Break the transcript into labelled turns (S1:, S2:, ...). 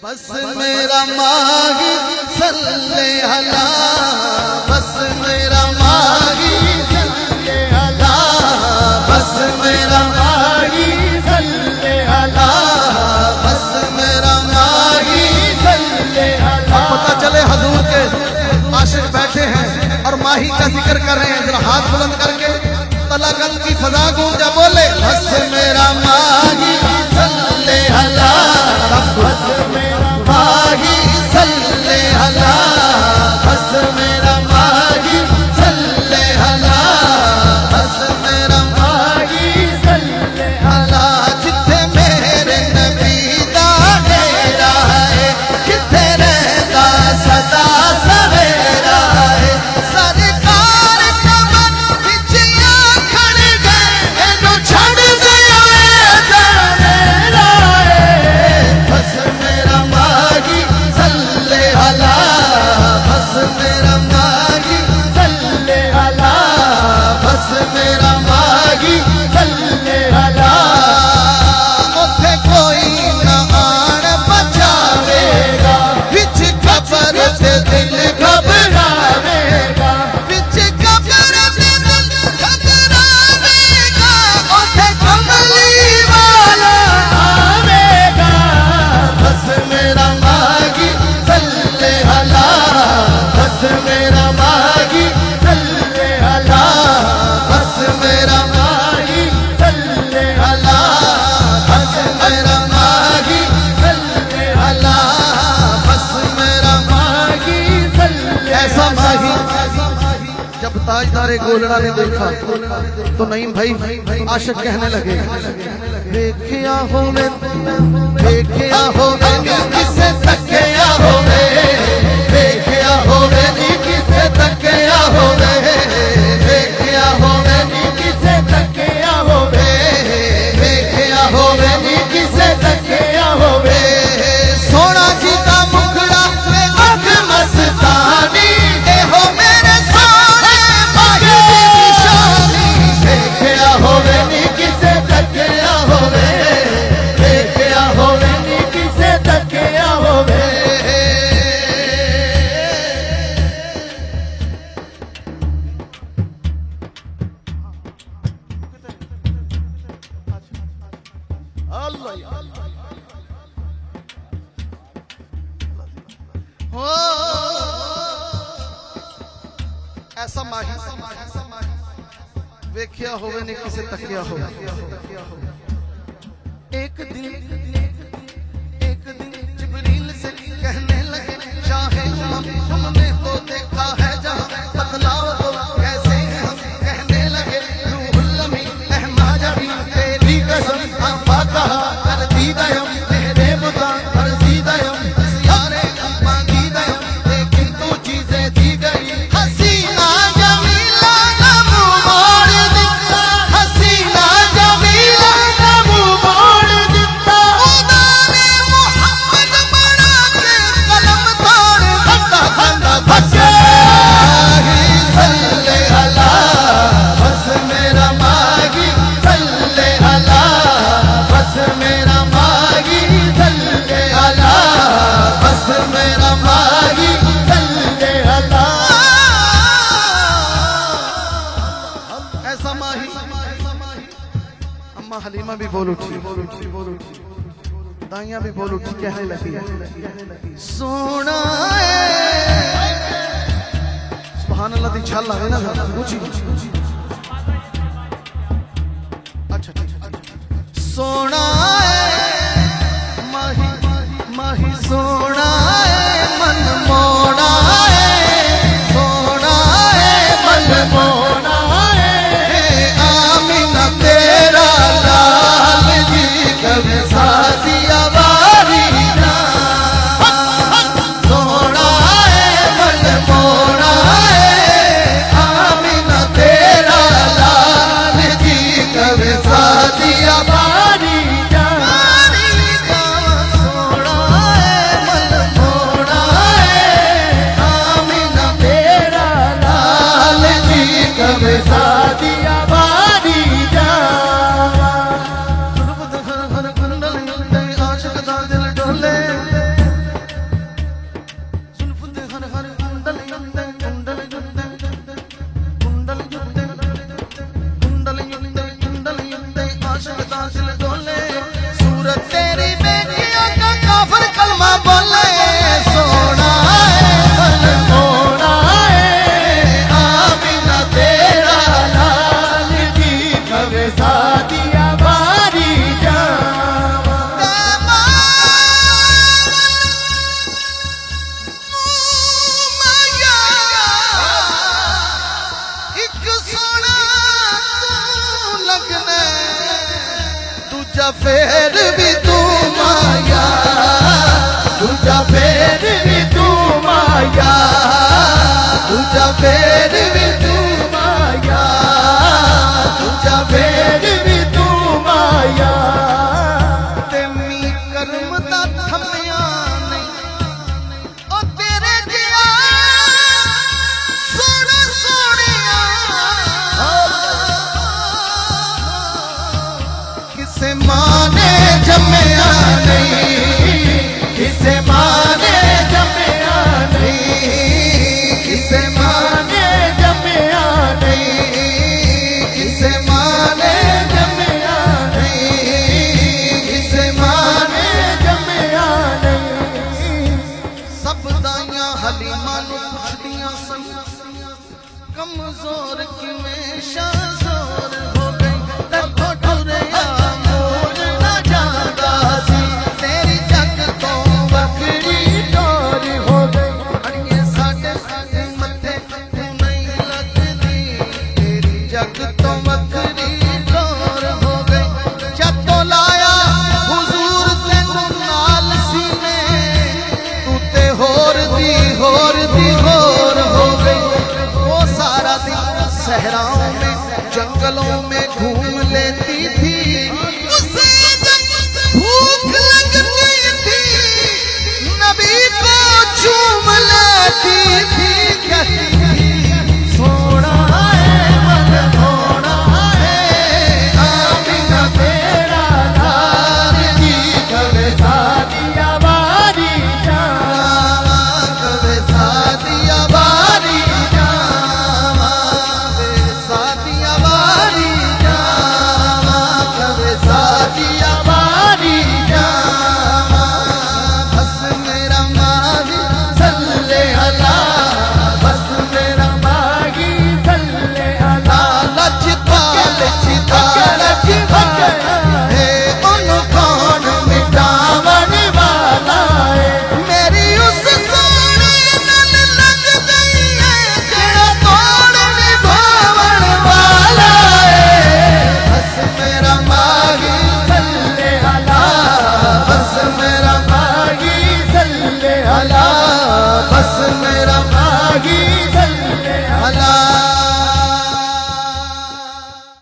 S1: बस मेरा माही सल्ले अला, बस मेरा माही सल्ले अला, बस मेरा माही सल्ले अला, बस मेरा माही सल्ले अला। पता चले हजूर के आशिक बैठे हैं और माही का जिक्र कर रहे हैं, जरा हाथ बुलंद करके तलाकल की फजा गूंजा बोले बस मेरा माही सल्ले अला, बस मेरा माही सल्ले अला, बस मेरा माही सल्ले अला, बस मेरा माही सल्ले अला। जिथे मेरे नबी दा डेरा है, जिथे रहता सदा सवेरा है, सरकार कमर विच आखड़ गए इनु छड़ दिया मेरा है। बस मेरा माही सल्ले अला, बस मेरा माही सल्ले अला, बस मेरा माही सल्ले अला। उथे कोई ना आन बचावेगा, विच कबर ते दिल घबरावेगा, विच कबर ते दिल घबरावेगा, उथे कमली वाला आवेगा। बस मेरा माही सल्ले अला, बस मेरा माही सल्ले अला, बस मेरा माही सल्ले अला, बस मेरा माही सल्ले अला, बस मेरा माही सल्ले। ऐसा माही जब ताजदारे गोलड़ा ने देखा तो नईम भाई आशिक कहने लगे देखिया होवे, देखिया होवे किसे तकिया होवे, देखिया होवे नी किसे तकिया होवे, देखिया होवे नी किसे तकिया होवे, देखिया होवे नी किसे तकिया होवे। सोना सीता मुखड़ा ते अख मस्तानी, एहो मेरे सोने माही दी निशानी। देखिया होवे नी किसे तकिया होवे, देखिया होवे नी किसे तकिया होवे। ऐसा माही वेख्या होवे नहीं किसे तकिया हो। एक दिन जिब्रील से कहने लगे चाहे हमने तो देखा है जहां, बतलाओ तो कैसे हम। कहने लगे रूहुल अमीन अहमद तेरी कसम आफा कहा कर दी गयम, तेरे बुता कर दी गयम, यारे मांगी गयम, लेकिन तू चीजें दी गई। हसीना जमीला ना मुंह मोड़ दिता, हसीना जमीला ना मुंह मोड़ दिता। खुदा ने मोहम्मद बना के कलम तोड़ दिता, बंदा बसे सल्ले अला, बस मेरा माही सल्ले अला, बस मेरा माही सल्ले अला, बस मेरा माही सल्ले अला। ऐसा माही अम्मा हलीमा भी बोल उठी, दाइयां भी बोल उठी, कहने लगी सोना सुभान अल्लाह दी छल आवे ना ऊंची। अच्छा सोना माही माही सोना मन मोड़ा सोना मन मोड़ा आमीना तेरा लाल जी कभी सादिया बारी ना। सोना मन मोड़ा आमीना तेरा लाल जी कभी सादिया बारी ना। सोना मन हलीमा नू पुछदियां सन कमजोर किवें शाजोर हो गई तैथों टुरिया मोड़ ना जांदा सी तेरी जग तो वखरी डोर हो गई अड़िए साडे साडे मथे तू नहीं लगदी तेरी जग तो वखरी डोर हो गई जब तो लाया हुजूर तैनू नाल सीने तू ते होर दी होर हो गई वो सारा दिन सहराओं में जंगलों में घूम लेती थी उसे जब भूख लगती थी नबी को चूम लेती थी कहती